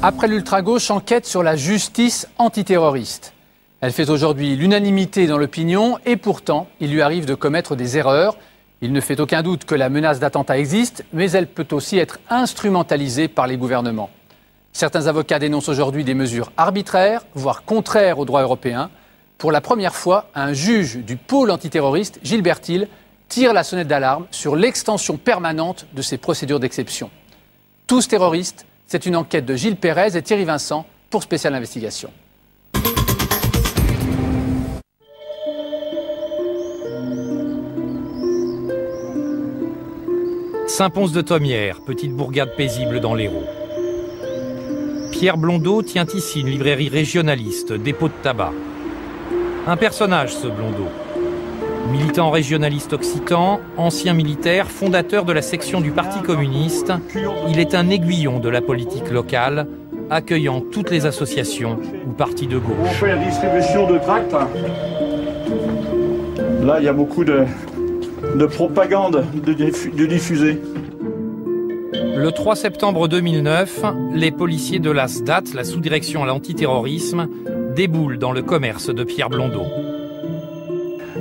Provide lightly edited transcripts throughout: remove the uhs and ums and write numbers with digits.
Après l'ultra-gauche, enquête sur la justice antiterroriste. Elle fait aujourd'hui l'unanimité dans l'opinion et pourtant, il lui arrive de commettre des erreurs. Il ne fait aucun doute que la menace d'attentat existe, mais elle peut aussi être instrumentalisée par les gouvernements. Certains avocats dénoncent aujourd'hui des mesures arbitraires, voire contraires au droit européen. Pour la première fois, un juge du pôle antiterroriste, Gilbert Hill, tire la sonnette d'alarme sur l'extension permanente de ces procédures d'exception. Tous terroristes, c'est une enquête de Gilles Pérez et Thierry Vincent pour Spécial Investigation. Saint-Pons-de-Thomières, petite bourgade paisible dans l'Hérault. Pierre Blondeau tient ici une librairie régionaliste, dépôt de tabac. Un personnage, ce Blondeau. Militant régionaliste occitan, ancien militaire, fondateur de la section du Parti communiste, il est un aiguillon de la politique locale, accueillant toutes les associations ou partis de gauche. On fait la distribution de tracts. Là, il y a beaucoup de propagande de diffuser. Le 3 septembre 2009, les policiers de la SDAT, la sous-direction à l'antiterrorisme, déboulent dans le commerce de Pierre Blondeau.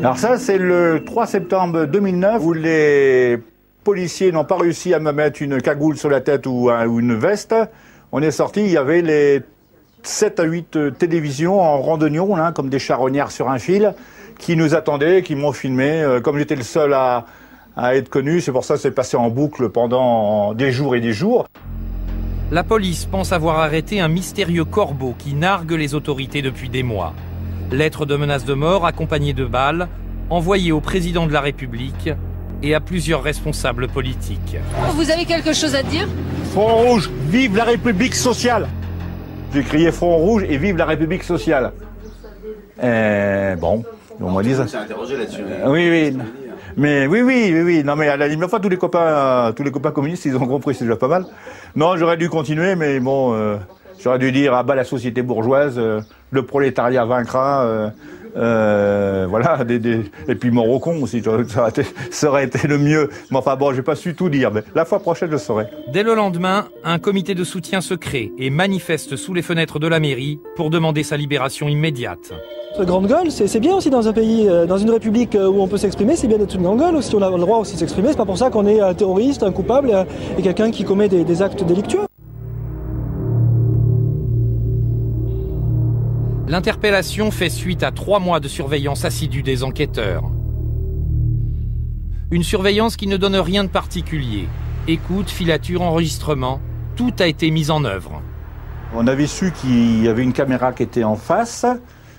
Alors ça, c'est le 3 septembre 2009 où les policiers n'ont pas réussi à me mettre une cagoule sur la tête ou une veste. On est sorti, il y avait les 7 à 8 télévisions en randonnion, là, comme des charognards sur un fil, qui nous attendaient, qui m'ont filmé. Comme j'étais le seul à être connu, c'est pour ça que c'est passé en boucle pendant des jours et des jours. La police pense avoir arrêté un mystérieux corbeau qui nargue les autorités depuis des mois. Lettre de menace de mort accompagnée de balles, envoyée au président de la République et à plusieurs responsables politiques. Vous avez quelque chose à dire? Front rouge, vive la République sociale! J'ai crié Front rouge et vive la République sociale. Bon, on m'a dit ça. On s'est interrogé là-dessus. Oui. Mais oui. Non, mais à la limite, enfin, tous les copains communistes, ils ont compris, c'est déjà pas mal. Non, j'aurais dû continuer, mais bon, j'aurais dû dire, ah bah, la société bourgeoise, le prolétariat vaincra, voilà, et puis mort au con aussi, ça aurait été le mieux. Mais enfin bon, j'ai pas su tout dire, mais la fois prochaine, je saurai. Dès le lendemain, un comité de soutien se crée et manifeste sous les fenêtres de la mairie pour demander sa libération immédiate. Grande gueule, c'est bien aussi dans un pays, dans une république où on peut s'exprimer, c'est bien d'être une grande gueule aussi, on a le droit aussi de s'exprimer, c'est pas pour ça qu'on est un terroriste, un coupable et quelqu'un qui commet des actes délictueux. L'interpellation fait suite à 3 mois de surveillance assidue des enquêteurs. Une surveillance qui ne donne rien de particulier. Écoute, filature, enregistrement, tout a été mis en œuvre. On avait su qu'il y avait une caméra qui était en face.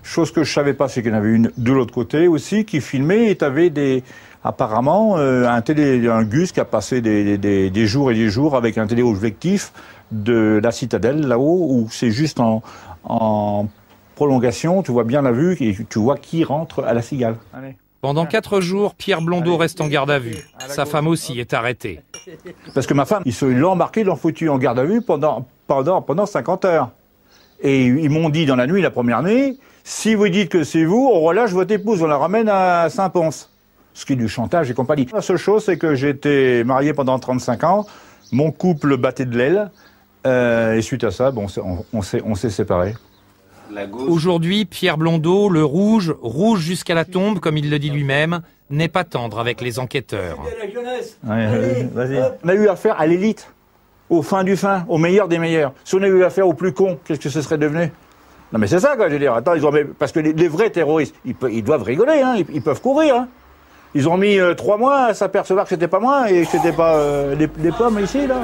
Chose que je savais pas, c'est qu'il y en avait une de l'autre côté aussi qui filmait et t'avais apparemment un Gus qui a passé des jours et des jours avec un téléobjectif de la citadelle là-haut où c'est juste en prolongation, tu vois bien la vue et tu vois qui rentre à la Cigale. Allez. Pendant 4 jours, Pierre Blondeau reste en garde à vue. Sa femme aussi est arrêtée. Parce que ma femme, ils l'ont embarqué, ils l'ont foutu en garde à vue pendant 50 heures. Et ils m'ont dit dans la nuit, la première nuit, si vous dites que c'est vous, on relâche votre épouse, on la ramène à Saint-Pons. Ce qui est du chantage et compagnie. La seule chose, c'est que j'étais marié pendant 35 ans, mon couple battait de l'aile, et suite à ça, bon, on s'est séparés. Aujourd'hui, Pierre Blondeau, le rouge jusqu'à la tombe, comme il le dit lui-même, n'est pas tendre avec les enquêteurs. Vas-y. On a eu affaire à l'élite, au fin du fin, au meilleur des meilleurs. Si on avait eu affaire au plus con, qu'est-ce que ce serait devenu? Non mais c'est ça quoi, je veux dire. Attends, parce que les vrais terroristes, ils doivent rigoler, hein, ils peuvent courir. Hein. Ils ont mis 3 mois à s'apercevoir que c'était pas moi et que c'était pas les pommes ici là.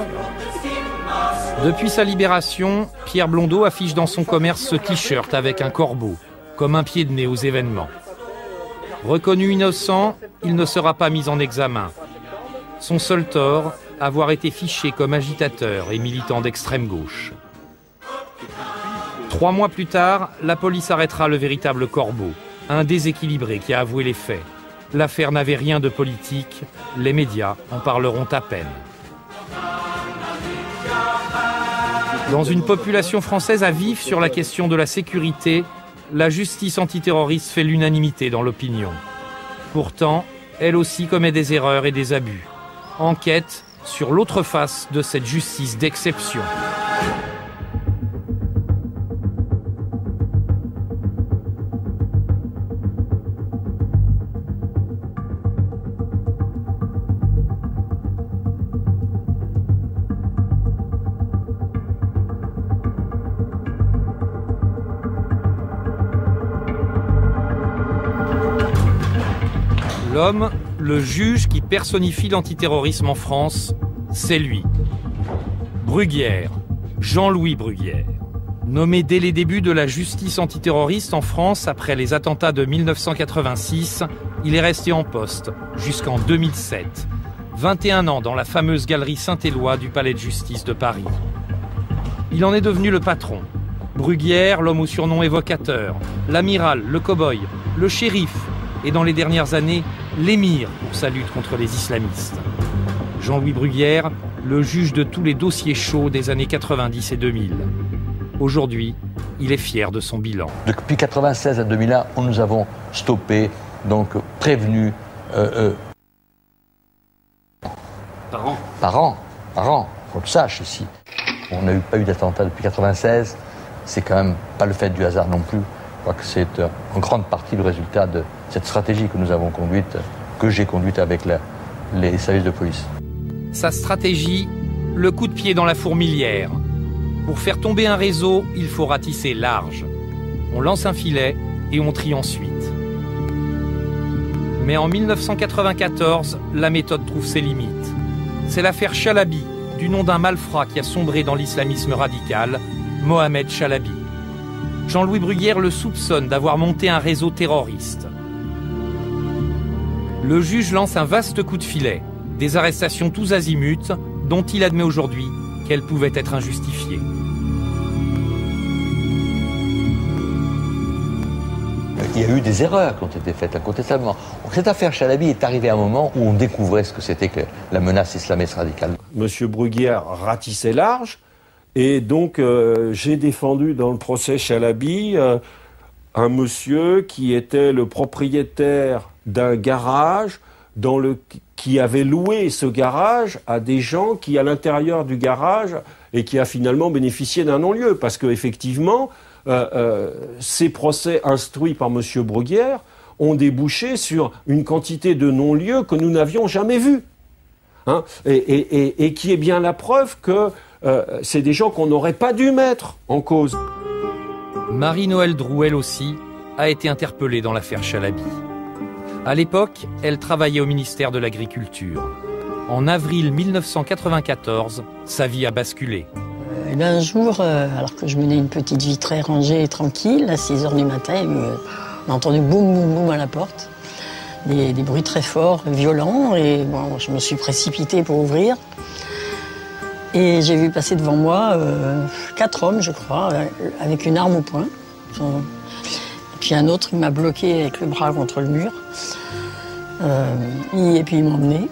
Depuis sa libération, Pierre Blondeau affiche dans son commerce ce t-shirt avec un corbeau, comme un pied de nez aux événements. Reconnu innocent, il ne sera pas mis en examen. Son seul tort, avoir été fiché comme agitateur et militant d'extrême gauche. 3 mois plus tard, la police arrêtera le véritable corbeau, un déséquilibré qui a avoué les faits. L'affaire n'avait rien de politique, les médias en parleront à peine. Dans une population française à vif sur la question de la sécurité, la justice antiterroriste fait l'unanimité dans l'opinion. Pourtant, elle aussi commet des erreurs et des abus. Enquête sur l'autre face de cette justice d'exception. L'homme, le juge qui personnifie l'antiterrorisme en France, c'est lui. Bruguière, Jean-Louis Bruguière. Nommé dès les débuts de la justice antiterroriste en France après les attentats de 1986, il est resté en poste jusqu'en 2007. 21 ans dans la fameuse galerie Saint-Éloi du Palais de justice de Paris. Il en est devenu le patron. Bruguière, l'homme au surnom évocateur, l'amiral, le cow-boy, le shérif et dans les dernières années, l'émir pour sa lutte contre les islamistes. Jean-Louis Bruguière, le juge de tous les dossiers chauds des années 90 et 2000. Aujourd'hui, il est fier de son bilan. Depuis 1996 à 2001, nous avons stoppé, donc prévenu... Par an, qu'on le sache ici. On n'a pas eu d'attentat depuis 1996, c'est quand même pas le fait du hasard non plus. Je crois que c'est en grande partie le résultat de cette stratégie que nous avons conduite, que j'ai conduite avec les services de police. Sa stratégie, le coup de pied dans la fourmilière. Pour faire tomber un réseau, il faut ratisser large. On lance un filet et on trie ensuite. Mais en 1994, la méthode trouve ses limites. C'est l'affaire Chalabi, du nom d'un malfrat qui a sombré dans l'islamisme radical, Mohamed Chalabi. Jean-Louis Bruguière le soupçonne d'avoir monté un réseau terroriste. Le juge lance un vaste coup de filet, des arrestations tous azimuts, dont il admet aujourd'hui qu'elles pouvaient être injustifiées. Il y a eu des erreurs qui ont été faites, incontestablement. Cette affaire Chalabi est arrivée à un moment où on découvrait ce que c'était que la menace islamiste radicale. Monsieur Bruguière ratissait large, et donc j'ai défendu dans le procès Chalabi un monsieur qui était le propriétaire d'un garage qui avait loué ce garage à des gens qui, à l'intérieur du garage, et qui a finalement bénéficié d'un non-lieu, parce qu'effectivement, ces procès instruits par M. Bruguière ont débouché sur une quantité de non-lieux que nous n'avions jamais vus. Hein, et qui est bien la preuve que c'est des gens qu'on n'aurait pas dû mettre en cause. Marie-Noëlle Droux, elle aussi, a été interpellée dans l'affaire Chalabi. À l'époque, elle travaillait au ministère de l'Agriculture. En avril 1994, sa vie a basculé. Et bien un jour, alors que je menais une petite vie très rangée et tranquille, à 6 h du matin, on a entendu boum, boum, boum à la porte. Des bruits très forts, violents, et bon, je me suis précipitée pour ouvrir. Et j'ai vu passer devant moi 4 hommes, je crois, avec une arme au poing. Et puis un autre, il m'a bloqué avec le bras contre le mur. Et puis ils m'ont emmené.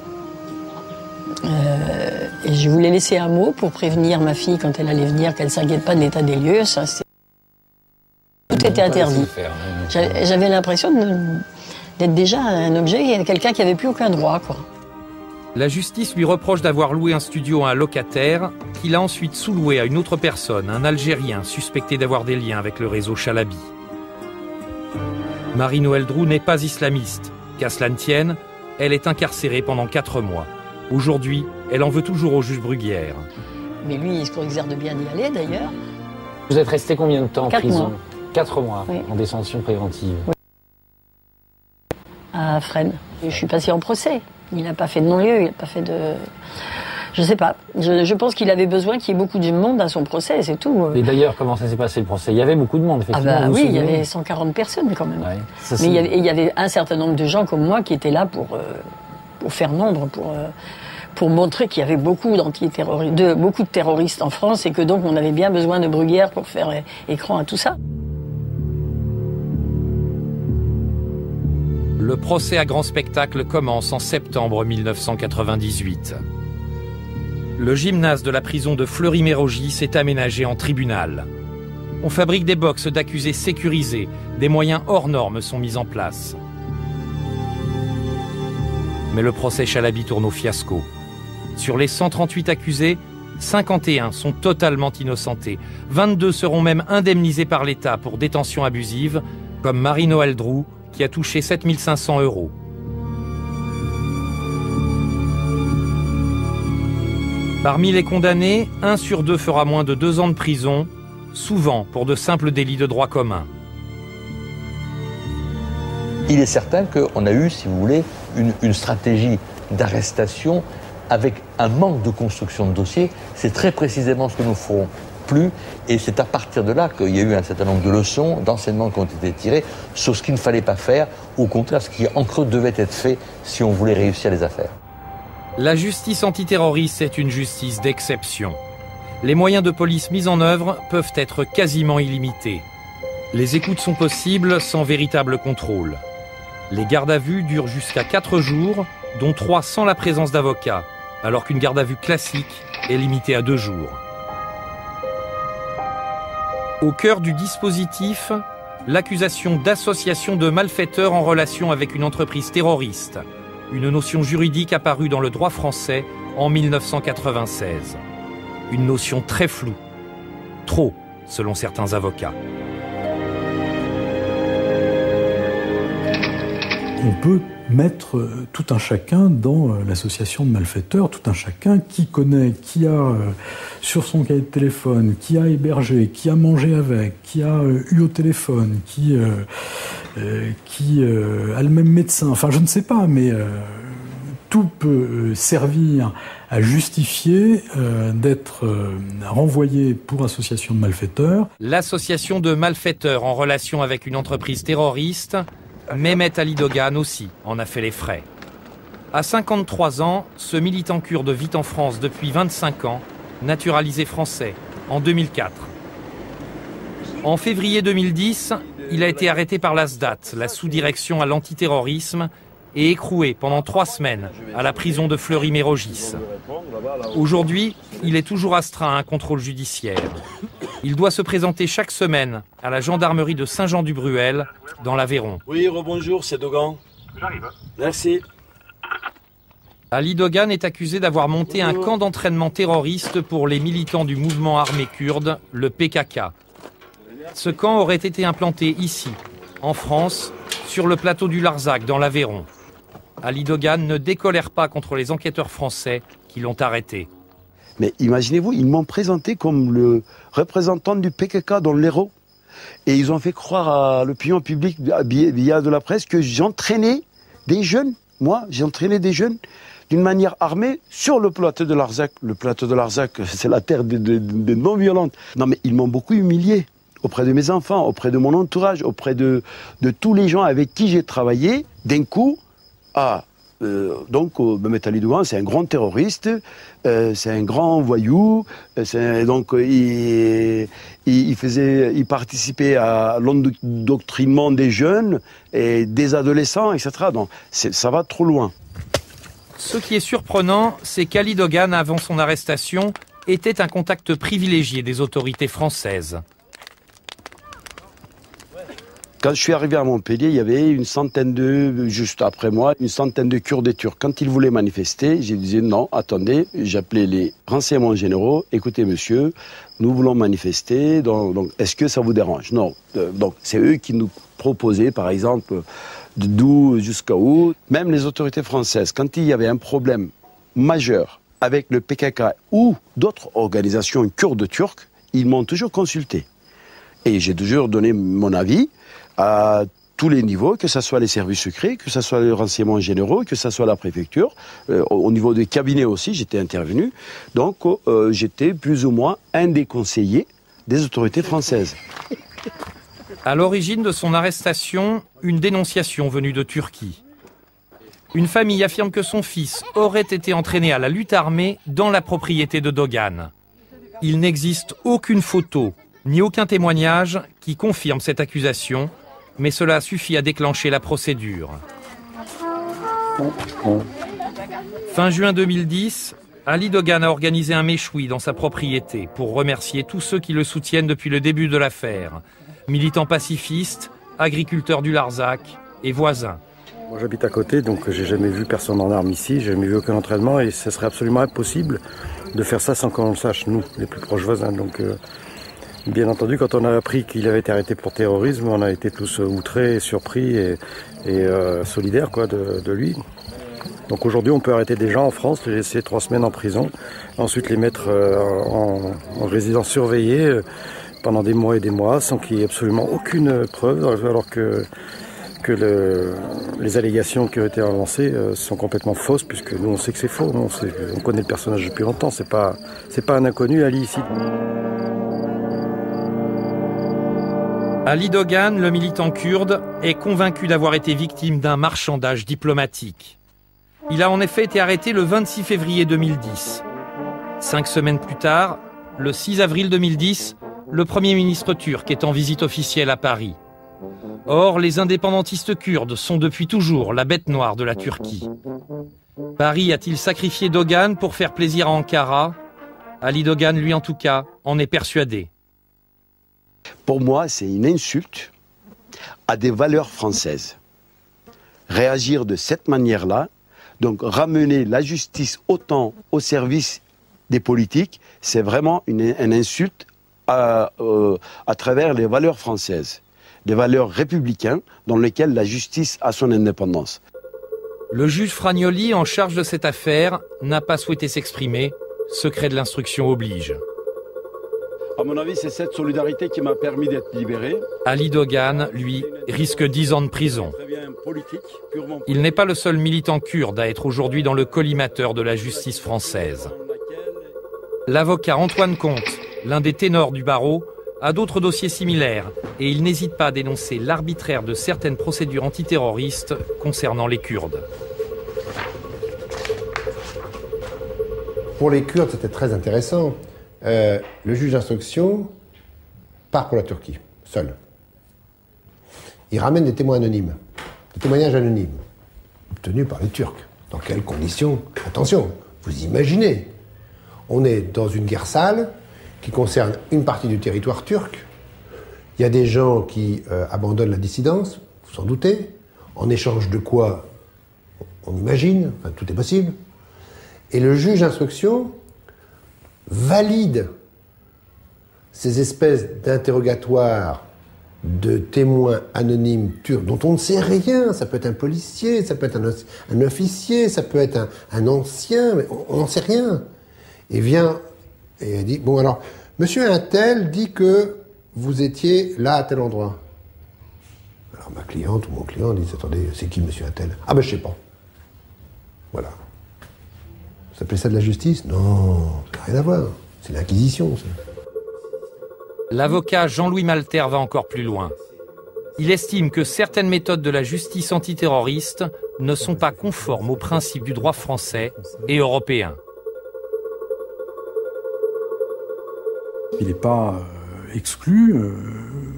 Et je voulais laisser un mot pour prévenir ma fille quand elle allait venir, qu'elle ne s'inquiète pas de l'état des lieux. Ça, tout était interdit. J'avais l'impression d'être déjà un objet, quelqu'un qui n'avait plus aucun droit, quoi. La justice lui reproche d'avoir loué un studio à un locataire qu'il a ensuite sous-loué à une autre personne, un Algérien suspecté d'avoir des liens avec le réseau Chalabi. Marie-Noëlle Droux n'est pas islamiste. Qu'à cela ne tienne, elle est incarcérée pendant 4 mois. Aujourd'hui, elle en veut toujours au juge Bruguière. Mais lui, il se exerce de bien d'y aller, d'ailleurs. Vous êtes resté combien de temps en 4 prison? mois. 4 mois, oui. En détention préventive. Oui. À Fresnes. Je suis passée en procès. Il n'a pas fait de non-lieu, il n'a pas fait de... Je sais pas. Je pense qu'il avait besoin qu'il y ait beaucoup de monde à son procès, c'est tout. Et d'ailleurs, comment ça s'est passé le procès? Il y avait beaucoup de monde, effectivement. Ah bah oui, il y avait 140 personnes quand même. Ouais, ça, mais il y avait un certain nombre de gens comme moi qui étaient là pour faire nombre, pour montrer qu'il y avait beaucoup beaucoup de terroristes en France et que donc on avait bien besoin de Bruguière pour faire écran à tout ça. Le procès à grand spectacle commence en septembre 1998. Le gymnase de la prison de Fleury-Mérogis est aménagé en tribunal. On fabrique des boxes d'accusés sécurisés, des moyens hors normes sont mis en place. Mais le procès Chalabi tourne au fiasco. Sur les 138 accusés, 51 sont totalement innocentés. 22 seront même indemnisés par l'État pour détention abusive, comme Marie-Noëlle Droux, qui a touché 7 500 €. Parmi les condamnés, 1 sur 2 fera moins de 2 ans de prison, souvent pour de simples délits de droit commun. Il est certain qu'on a eu, si vous voulez, une stratégie d'arrestation avec un manque de construction de dossier. C'est très précisément ce que nous ferons plus, et c'est à partir de là qu'il y a eu un certain nombre de leçons, d'enseignements qui ont été tirés sur ce qu'il ne fallait pas faire, ou au contraire ce qui en creux devait être fait si on voulait réussir les affaires. La justice antiterroriste est une justice d'exception. Les moyens de police mis en œuvre peuvent être quasiment illimités. Les écoutes sont possibles sans véritable contrôle. Les gardes à vue durent jusqu'à 4 jours, dont 3 sans la présence d'avocat, alors qu'une garde à vue classique est limitée à 2 jours. Au cœur du dispositif, l'accusation d'association de malfaiteurs en relation avec une entreprise terroriste, une notion juridique apparue dans le droit français en 1996. Une notion très floue, trop selon certains avocats. On peut mettre tout un chacun dans l'association de malfaiteurs, tout un chacun qui connaît, qui a sur son cahier de téléphone, qui a hébergé, qui a mangé avec, qui a eu au téléphone, qui a le même médecin, enfin je ne sais pas, mais tout peut servir à justifier d'être renvoyé pour association de malfaiteurs. L'association de malfaiteurs en relation avec une entreprise terroriste, Mehmet Ali Dogan aussi en a fait les frais. À 53 ans, ce militant kurde vit en France depuis 25 ans, naturalisé français, en 2004. En février 2010, il a été arrêté par la SDAT, la sous-direction à l'antiterrorisme, et écroué pendant 3 semaines à la prison de Fleury-Mérogis. Aujourd'hui, il est toujours astreint à un contrôle judiciaire. Il doit se présenter chaque semaine à la gendarmerie de Saint-Jean-du-Bruel, dans l'Aveyron. Oui, rebonjour, c'est Dogan. J'arrive. Merci. Ali Dogan est accusé d'avoir monté un camp d'entraînement terroriste pour les militants du mouvement armé kurde, le PKK. Ce camp aurait été implanté ici, en France, sur le plateau du Larzac, dans l'Aveyron. Ali Dogan ne décolère pas contre les enquêteurs français qui l'ont arrêté. Mais imaginez-vous, ils m'ont présenté comme le représentant du PKK dans l'Hérault. Et ils ont fait croire à l'opinion publique via de la presse que j'entraînais des jeunes. Moi, j'entraînais des jeunes d'une manière armée sur le plateau de Larzac. Le plateau de Larzac, c'est la terre des non-violentes. Non, mais ils m'ont beaucoup humilié auprès de mes enfants, auprès de mon entourage, auprès de tous les gens avec qui j'ai travaillé. D'un coup, Mehmet Ali Dogan, c'est un grand terroriste, c'est un grand voyou, il participait à l'endoctrinement des jeunes et des adolescents, etc. Donc ça va trop loin. Ce qui est surprenant, c'est qu'Ali Dogan, avant son arrestation, était un contact privilégié des autorités françaises. Quand je suis arrivé à Montpellier, il y avait juste après moi, une centaine de Kurdes et Turcs. Quand ils voulaient manifester, je disais non, attendez, j'appelais les renseignements généraux, écoutez monsieur, nous voulons manifester, donc est-ce que ça vous dérange? Non. Donc c'est eux qui nous proposaient, par exemple, d'où jusqu'à où. Même les autorités françaises, quand il y avait un problème majeur avec le PKK ou d'autres organisations kurdes turques, ils m'ont toujours consulté. Et j'ai toujours donné mon avis à tous les niveaux, que ce soit les services secrets, que ce soit les renseignements généraux, que ce soit la préfecture. Au niveau des cabinets aussi, j'étais intervenu. Donc, j'étais plus ou moins un des conseillers des autorités françaises. À l'origine de son arrestation, une dénonciation venue de Turquie. Une famille affirme que son fils aurait été entraîné à la lutte armée dans la propriété de Dogan. Il n'existe aucune photo ni aucun témoignage qui confirme cette accusation, mais cela suffit à déclencher la procédure. Fin juin 2010, Ali Dogan a organisé un méchoui dans sa propriété pour remercier tous ceux qui le soutiennent depuis le début de l'affaire. Militants pacifistes, agriculteurs du Larzac et voisins. Moi j'habite à côté, donc j'ai jamais vu personne en armes ici, j'ai jamais vu aucun entraînement et ce serait absolument impossible de faire ça sans qu'on le sache, nous, les plus proches voisins. Donc, bien entendu, quand on a appris qu'il avait été arrêté pour terrorisme, on a été tous outrés, surpris et solidaires de lui. Donc aujourd'hui, on peut arrêter des gens en France, les laisser 3 semaines en prison, ensuite les mettre en résidence surveillée pendant des mois et des mois, sans qu'il y ait absolument aucune preuve, alors que que les allégations qui ont été avancées sont complètement fausses, puisque nous on sait que c'est faux. On connaît le personnage depuis longtemps, c'est pas un inconnu, Ali, ici. Ali Dogan, le militant kurde, est convaincu d'avoir été victime d'un marchandage diplomatique. Il a en effet été arrêté le 26 février 2010. 5 semaines plus tard, le 6 avril 2010, le Premier ministre turc est en visite officielle à Paris. Or, les indépendantistes kurdes sont depuis toujours la bête noire de la Turquie. Paris a-t-il sacrifié Dogan pour faire plaisir à Ankara? Ali Dogan, lui en tout cas, en est persuadé. Pour moi, c'est une insulte à des valeurs françaises. Réagir de cette manière-là, donc ramener la justice autant au service des politiques, c'est vraiment une insulte à travers les valeurs françaises, des valeurs républicaines dans lesquelles la justice a son indépendance. Le juge Fragnoli, en charge de cette affaire, n'a pas souhaité s'exprimer. Secret de l'instruction oblige. À mon avis, c'est cette solidarité qui m'a permis d'être libéré. Ali Dogan, lui, risque 10 ans de prison. Il n'est pas le seul militant kurde à être aujourd'hui dans le collimateur de la justice française. L'avocat Antoine Comte, l'un des ténors du barreau, a d'autres dossiers similaires et il n'hésite pas à dénoncer l'arbitraire de certaines procédures antiterroristes concernant les Kurdes. Pour les Kurdes, c'était très intéressant. Le juge d'instruction part pour la Turquie, seul. Il ramène des témoins anonymes, des témoignages anonymes, obtenus par les Turcs. Dans quelles conditions? Attention, vous imaginez, on est dans une guerre sale qui concerne une partie du territoire turc. Il y a des gens qui abandonnent la dissidence, vous s'en doutez. En échange de quoi? On imagine, enfin, tout est possible. Et le juge d'instruction valide ces espèces d'interrogatoires de témoins anonymes turcs dont on ne sait rien. Ça peut être un policier, ça peut être un officier, ça peut être un ancien, mais on n'en sait rien. Et vient et elle dit, bon alors, monsieur Untel dit que vous étiez là à tel endroit. Alors ma cliente ou mon client dit, attendez, c'est qui monsieur Untel? Ah ben je sais pas. Voilà. Vous appelez ça de la justice? Non, ça n'a rien à voir. C'est l'Inquisition, ça. L'avocat Jean-Louis Malter va encore plus loin. Il estime que certaines méthodes de la justice antiterroriste ne sont pas conformes aux principes du droit français et européen. Il n'est pas exclu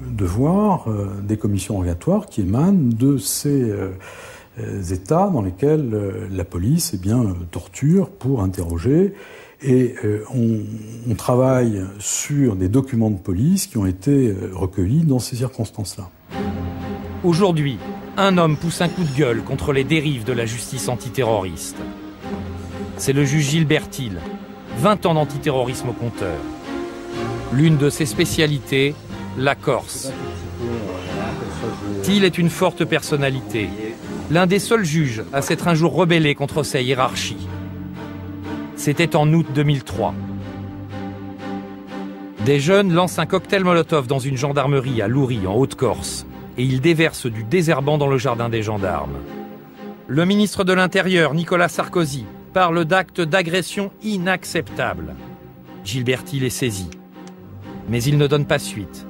de voir des commissions rogatoires qui émanent de ces États dans lesquels la police torture pour interroger. Et on travaille sur des documents de police qui ont été recueillis dans ces circonstances-là. Aujourd'hui, un homme pousse un coup de gueule contre les dérives de la justice antiterroriste. C'est le juge Gilbert Thiel, 20 ans d'antiterrorisme au compteur. L'une de ses spécialités, la Corse. Thiel est une forte personnalité, l'un des seuls juges à s'être un jour rebellé contre sa hiérarchie. C'était en août 2003. Des jeunes lancent un cocktail Molotov dans une gendarmerie à Loury, en Haute-Corse, et ils déversent du désherbant dans le jardin des gendarmes. Le ministre de l'Intérieur, Nicolas Sarkozy, parle d'actes d'agression inacceptables. Gilbert Thiel est saisi. Mais il ne donne pas suite.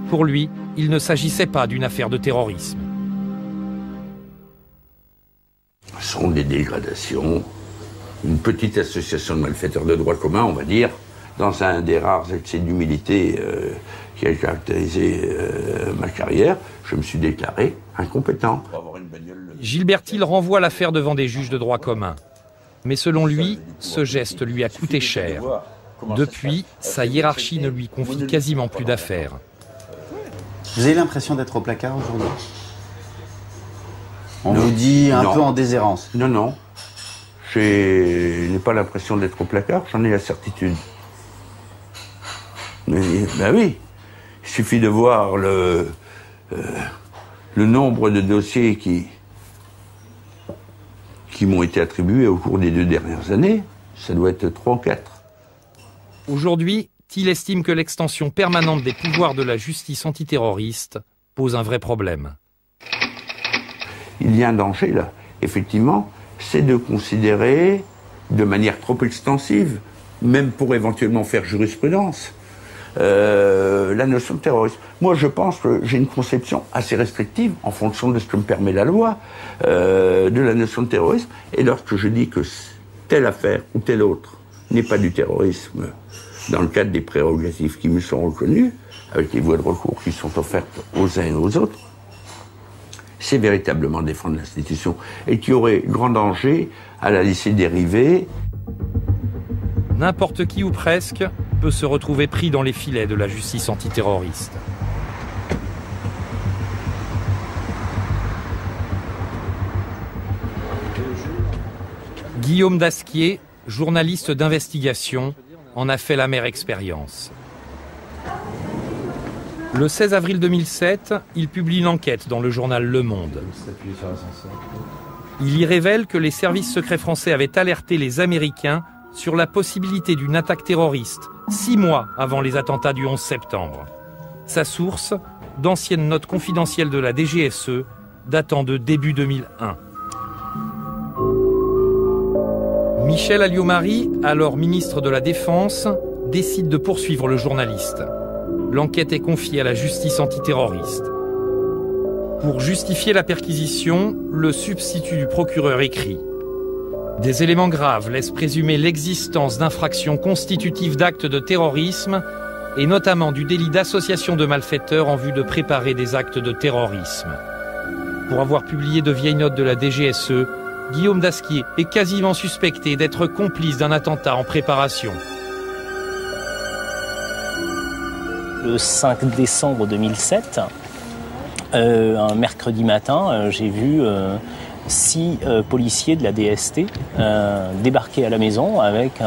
Pour lui, il ne s'agissait pas d'une affaire de terrorisme. Ce sont des dégradations. Une petite association de malfaiteurs de droit commun, on va dire, dans un des rares excès d'humilité qui a caractérisé ma carrière, je me suis déclaré incompétent. Gilbert Thiel renvoie l'affaire devant des juges de droit commun. Mais selon lui, ce geste lui a coûté cher. Depuis, sa hiérarchie ne lui confie quasiment plus d'affaires. Vous avez l'impression d'être au placard aujourd'hui? On vous dit un peu en déshérence. Non, non. Je n'ai pas l'impression d'être au placard, j'en ai la certitude. Mais, ben oui, il suffit de voir le nombre de dossiers qui m'ont été attribués au cours des 2 dernières années. Ça doit être 3 ou 4. Aujourd'hui, Thiel estime que l'extension permanente des pouvoirs de la justice antiterroriste pose un vrai problème. il y a un danger là, effectivement, c'est de considérer de manière trop extensive, même pour éventuellement faire jurisprudence, la notion de terrorisme. Moi, je pense que j'ai une conception assez restrictive, en fonction de ce que me permet la loi, de la notion de terrorisme. Et lorsque je dis que telle affaire ou telle autre n'est pas du terrorisme, dans le cadre des prérogatives qui me sont reconnues, avec les voies de recours qui sont offertes aux uns et aux autres, c'est véritablement défendre l'institution. Et qu'il y aurait grand danger à la laisser dériver. N'importe qui ou presque peut se retrouver pris dans les filets de la justice antiterroriste. Guillaume Dasquier, journaliste d'investigation, en a fait l'amère expérience. Le 16 avril 2007, il publie une enquête dans le journal Le Monde. Il y révèle que les services secrets français avaient alerté les Américains sur la possibilité d'une attaque terroriste 6 mois avant les attentats du 11 septembre. Sa source, d'anciennes notes confidentielles de la DGSE, datant de début 2001. Michel Alliot-Marie, alors ministre de la Défense, décide de poursuivre le journaliste. L'enquête est confiée à la justice antiterroriste. Pour justifier la perquisition, le substitut du procureur écrit « Des éléments graves laissent présumer l'existence d'infractions constitutives d'actes de terrorisme et notamment du délit d'association de malfaiteurs en vue de préparer des actes de terrorisme. » Pour avoir publié de vieilles notes de la DGSE, Guillaume Dasquier est quasiment suspecté d'être complice d'un attentat en préparation. Le 5 décembre 2007, un mercredi matin, j'ai vu 6 policiers de la DST débarquer à la maison avec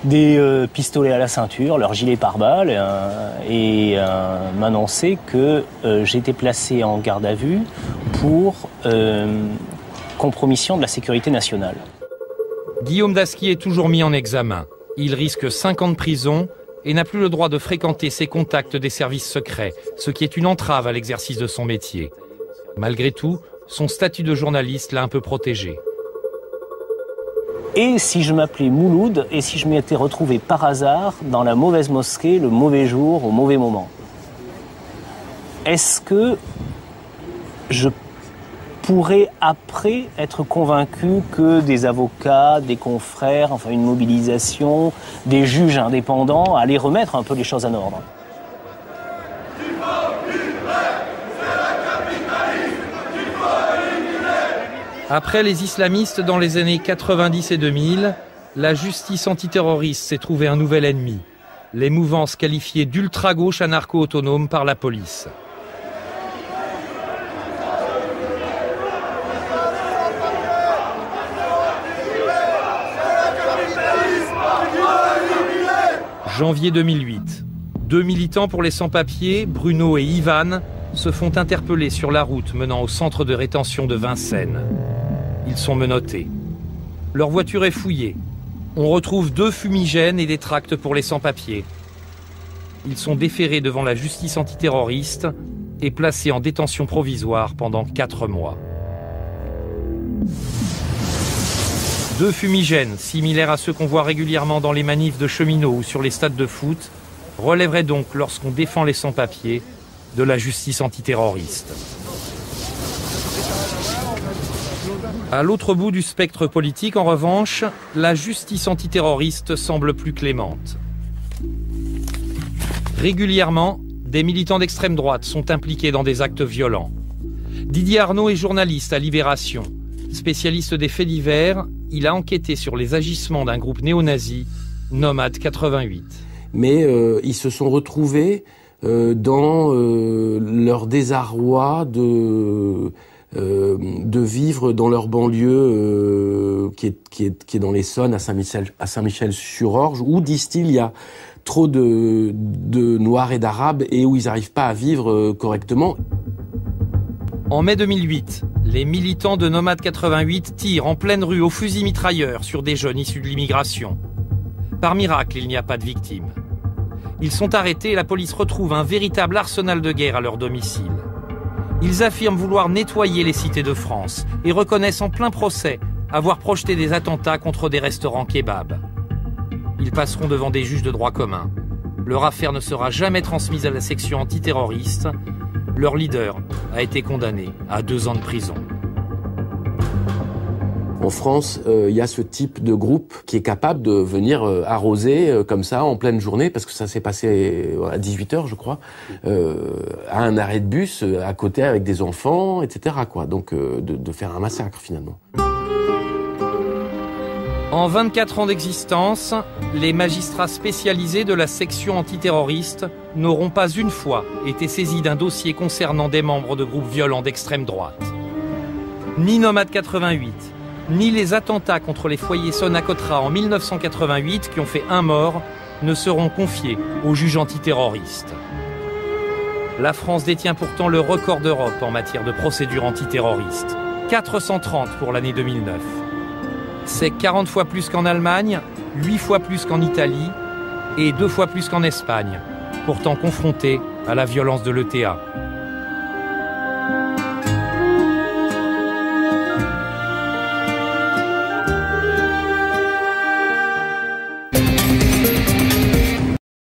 des pistolets à la ceinture, leur gilet pare-balles et m'annoncer que j'étais placé en garde à vue pour compromission de la sécurité nationale. Guillaume Dasquier est toujours mis en examen. Il risque 5 ans de prison et n'a plus le droit de fréquenter ses contacts des services secrets, ce qui est une entrave à l'exercice de son métier. Malgré tout, son statut de journaliste l'a un peu protégé. Et si je m'appelais Mouloud, et si je m'étais retrouvé par hasard dans la mauvaise mosquée, le mauvais jour, au mauvais moment? Est-ce que je pourrais après être convaincu que des avocats, des confrères, enfin une mobilisation, des juges indépendants allaient remettre un peu les choses en ordre? Après les islamistes dans les années 90 et 2000, la justice antiterroriste s'est trouvée un nouvel ennemi, les mouvances qualifiées d'ultra-gauche anarcho-autonomes par la police. Janvier 2008. 2 militants pour les sans-papiers, Bruno et Ivan, se font interpeller sur la route menant au centre de rétention de Vincennes. Ils sont menottés. Leur voiture est fouillée. On retrouve 2 fumigènes et des tracts pour les sans-papiers. Ils sont déférés devant la justice antiterroriste et placés en détention provisoire pendant 4 mois. 2 fumigènes, similaires à ceux qu'on voit régulièrement dans les manifs de cheminots ou sur les stades de foot, relèveraient donc, lorsqu'on défend les sans-papiers, de la justice antiterroriste. À l'autre bout du spectre politique, en revanche, la justice antiterroriste semble plus clémente. Régulièrement, des militants d'extrême droite sont impliqués dans des actes violents. Didier Arnaud est journaliste à Libération. Spécialiste des faits divers, il a enquêté sur les agissements d'un groupe néo-nazi, Nomade 88. Mais ils se sont retrouvés dans leur désarroi de vivre dans leur banlieue qui est dans l'Essonne, à Saint-Michel-sur-Orge, où, disent-ils, il y a trop de Noirs et d'Arabes et où ils n'arrivent pas à vivre correctement. En mai 2008, les militants de Nomade 88 tirent en pleine rue au fusil mitrailleur sur des jeunes issus de l'immigration. Par miracle, il n'y a pas de victimes. Ils sont arrêtés et la police retrouve un véritable arsenal de guerre à leur domicile. Ils affirment vouloir nettoyer les cités de France et reconnaissent en plein procès avoir projeté des attentats contre des restaurants kebab. Ils passeront devant des juges de droit commun. Leur affaire ne sera jamais transmise à la section antiterroriste. Leur leader a été condamné à 2 ans de prison. En France, il y a ce type de groupe qui est capable de venir arroser comme ça en pleine journée, parce que ça s'est passé à 18h, je crois, à un arrêt de bus à côté avec des enfants, etc., quoi. Donc de faire un massacre finalement. En 24 ans d'existence, les magistrats spécialisés de la section antiterroriste n'auront pas une fois été saisis d'un dossier concernant des membres de groupes violents d'extrême droite. Ni Nomad 88, ni les attentats contre les foyers Sonacotra en 1988 qui ont fait 1 mort ne seront confiés aux juges antiterroristes. La France détient pourtant le record d'Europe en matière de procédures antiterroristes. 430 pour l'année 2009. C'est 40 fois plus qu'en Allemagne, 8 fois plus qu'en Italie et 2 fois plus qu'en Espagne, pourtant confrontés à la violence de l'ETA.